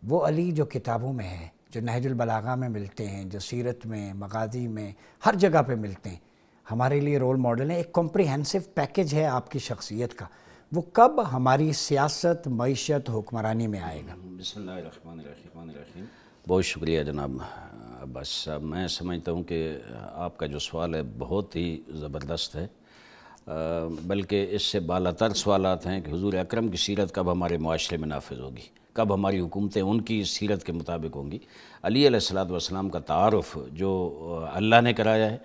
وہ علی جو کتابوں میں ہے، جو نہج البلاغہ میں ملتے ہیں، جو سیرت میں، مغازی میں، ہر جگہ پہ ملتے ہیں، ہمارے لیے رول ماڈل ہیں، ایک کمپریہنسو پیکج ہے آپ کی شخصیت کا، وہ کب ہماری سیاست، معیشت، حکمرانی میں آئے گا؟ بسم اللہ الرحمن الرحیم۔ بہت شکریہ جناب عباس صاحب۔ میں سمجھتا ہوں کہ آپ کا جو سوال ہے بہت ہی زبردست ہے، بلکہ اس سے بالاتر سوالات ہیں کہ حضور اکرم کی سیرت کب ہمارے معاشرے میں نافذ ہوگی، کب ہماری حکومتیں ان کی سیرت کے مطابق ہوں گی۔ علی علیہ السلام کا تعارف جو اللہ نے کرایا ہے،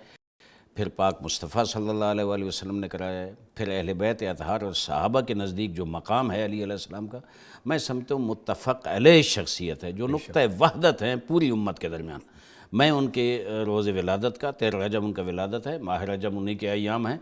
پھر پاک مصطفیٰ صلی اللہ علیہ وآلہ وسلم نے کرایا ہے، پھر اہل بیت اطہار اور صحابہ کے نزدیک جو مقام ہے علی علیہ السلام کا، میں سمجھتا ہوں متفق علیہ شخصیت ہے، جو نقطہ وحدت ہیں پوری امت کے درمیان۔ میں ان کے روز ولادت کا 13 رجب ان کا ولادت ہے، ماہ رجب انہی کے ایام ہیں،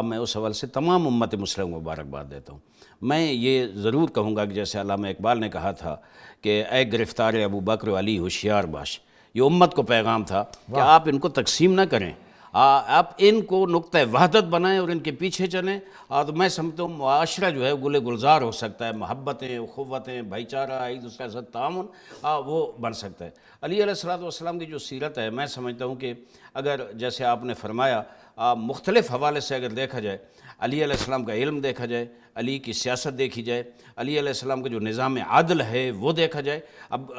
میں اس حوالے سے تمام امت مسلم کو مبارکباد دیتا ہوں۔ میں یہ ضرور کہوں گا کہ جیسے علامہ اقبال نے کہا تھا کہ اے گرفتار ابو بکر و علی ہوشیار باش، یہ امت کو پیغام تھا کہ آپ ان کو تقسیم نہ کریں، آپ ان کو نقطہ وحدت بنائیں اور ان کے پیچھے چلیں، تو میں سمجھتا ہوں معاشرہ جو ہے گل گلزار ہو سکتا ہے، محبتیں، اخوتیں، بھائی چارہ، ایک دوسرے کے ساتھ تعاون وہ بن سکتا ہے۔ علی علیہ السلام کی جو سیرت ہے، میں سمجھتا ہوں کہ اگر جیسے آپ نے فرمایا مختلف حوالے سے اگر دیکھا جائے، علی علیہ السلام کا علم دیکھا جائے، علی کی سیاست دیکھی جائے، علی علیہ السلام کا جو نظام عدل ہے وہ دیکھا جائے، اب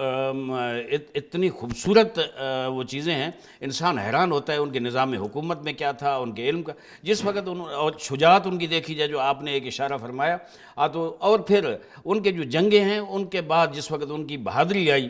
اتنی خوبصورت وہ چیزیں ہیں، انسان حیران ہوتا ہے ان کے نظام حکومت میں کیا تھا، ان کے علم کا جس وقت اور شجاعت ان کی دیکھی جائے جو آپ نے ایک اشارہ فرمایا، تو اور پھر ان کے جو جنگیں ہیں ان کے بعد جس وقت ان کی بہادری آئی،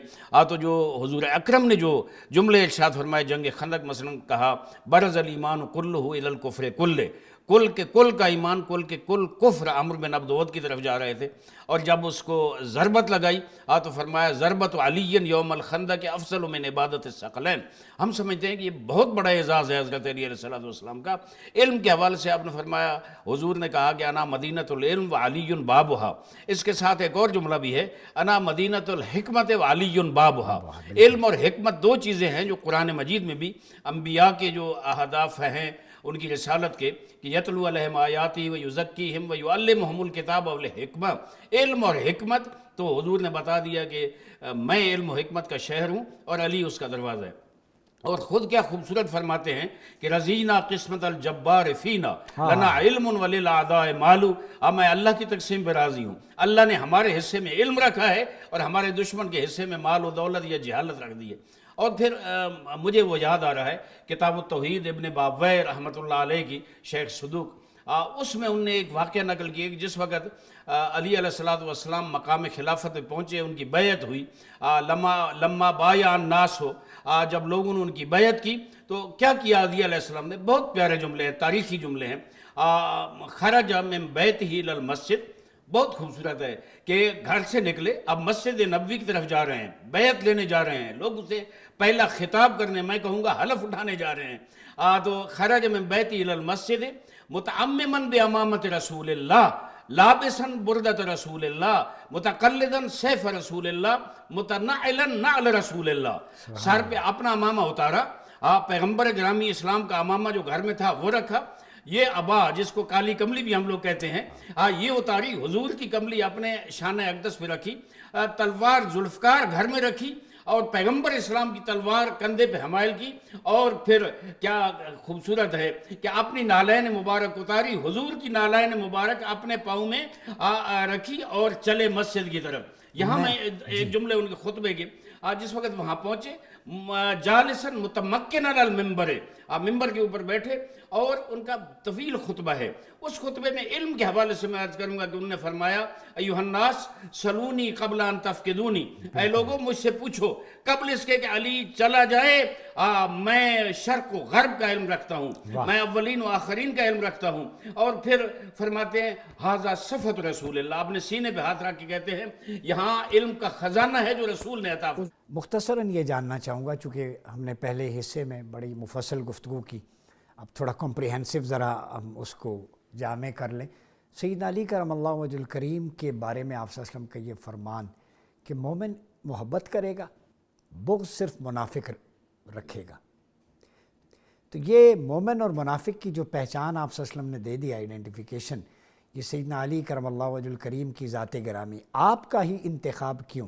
تو جو حضور اکرم نے جو جملے ارشاد فرمائے، جنگ خندق مثلا کہا برز الایمان کلہ الی الکفر کلہ، کل کے کل کا ایمان، کل کے کل کفر، عمرو بن عبد ود کی طرف جا رہے تھے، اور جب اس کو ضربت لگائی تو فرمایا ضربت علی یوم الخندق افضل من عبادت الثقلین۔ ہم سمجھتے ہیں کہ یہ بہت بڑا اعزاز ہے حضرت علی علیہ السلام کا۔ علم کے حوالے سے آپ نے فرمایا، حضور نے کہا کہ انا مدینۃ العلم و علی بابھا، اس کے ساتھ ایک اور جملہ بھی ہے، انا مدینۃ الحکمت و علی بابھا۔ علم اور حکمت دو چیزیں ہیں جو قرآن مجید میں بھی انبیاء کے جو اہداف ہیں ان کی رسالت کے، کہ یتلو علیہم آیاتی و یزکیہم و یعلمہم الکتاب والحکمہ، علم اور حکمت، تو حضور نے بتا دیا کہ میں علم و حکمت کا شہر ہوں اور علی اس کا دروازہ ہے۔ اور خود کیا خوبصورت فرماتے ہیں کہ رضینا قسمت الجبار فینا لنا علم وللأعداء مالو، میں اللہ کی تقسیم پہ راضی ہوں، اللہ نے ہمارے حصے میں علم رکھا ہے اور ہمارے دشمن کے حصے میں مال و دولت یا جہالت رکھ دی ہے۔ اور پھر مجھے وہ یاد آ رہا ہے کتاب التوحید ابن بابویہ رحمۃ اللہ علیہ کی، شیخ صدوق، اس میں انہوں نے ایک واقعہ نقل کیا کہ جس وقت علی علیہ السلام مقام خلافت پہ پہنچے، ان کی بیعت ہوئی، لما بایع الناس ہو، جب لوگوں نے ان کی بیعت کی تو کیا کیا علی علیہ السلام نے؟ بہت پیارے جملے ہیں، تاریخی جملے ہیں، خرج من بیتہ الی المسجد، بہت خوبصورت ہے کہ گھر سے نکلے، اب مسجد نبوی کی طرف جا رہے ہیں، بیعت لینے جا رہے ہیں، لوگ اسے پہلا خطاب کرنے، میں کہوں گا حلف اٹھانے جا رہے ہیں، تو خرج من بیتہ الی المسجد متعمما بامامۃ رسول اللہ، لابسا بردۃ رسول اللہ، متقلدا سیف رسول اللہ، متنعلا نعل رسول اللہ، سر پہ اپنا امامہ اتارا، پیغمبر گرامی اسلام کا امامہ جو گھر میں تھا وہ رکھا، یہ ابا جس کو کالی کملی بھی ہم لوگ کہتے ہیں، یہ اتاری، حضور کی کملی اپنے شانہ اقدس پہ رکھی، تلوار ذوالفقار گھر میں رکھی، اور پیغمبر اسلام کی تلوار کندھے پہ حمائل کی، اور پھر کیا خوبصورت ہے کہ اپنی نالین مبارک اتاری، حضور کی نالین مبارک اپنے پاؤں میں رکھی اور چلے مسجد کی طرف۔ یہاں میں ایک جملے ان کے خطبے کے، جس وقت وہاں پہنچے، جالسن متمکن علی المنبر، ممبر کے اوپر بیٹھے، اور ان کا طویل خطبہ ہے، اس خطبے میں علم کے حوالے سے میں عرض کروں گا کہ انہوں نے فرمایا ایھا الناس سلونی قبل ان تفقدونی، اے لوگوں مجھ سے پوچھو قبل اس کے کہ علی چلا جائے، میں شرق و غرب کا علم رکھتا ہوں، میں اولین و آخرین کا علم رکھتا ہوں۔ اور پھر فرماتے ہیں ھذا صفت رسول اللہ، اپنے سینے پہ ہاتھ رکھ کے کہتے ہیں یہاں علم کا خزانہ ہے جو رسول نے عطا فرمایا۔ مختصراً یہ جاننا چاہوں گا، چونکہ ہم نے پہلے حصے میں بڑی مفصل گفتگو کی، اب تھوڑا کمپریہنسو ذرا ہم اس کو جامع کر لیں۔ سیدنا علی کرم اللہ وجہ الکریم کے بارے میں آپ صلی اللہ علیہ وسلم کا یہ فرمان کہ مومن محبت کرے گا، بغض صرف منافق رکھے گا، تو یہ مومن اور منافق کی جو پہچان آپ صلی اللہ علیہ وسلم نے دے دی، آئیڈینٹیفیکیشن، یہ سیدنا علی کرم اللہ وجہ الکریم کی ذات گرامی، آپ کا ہی انتخاب کیوں؟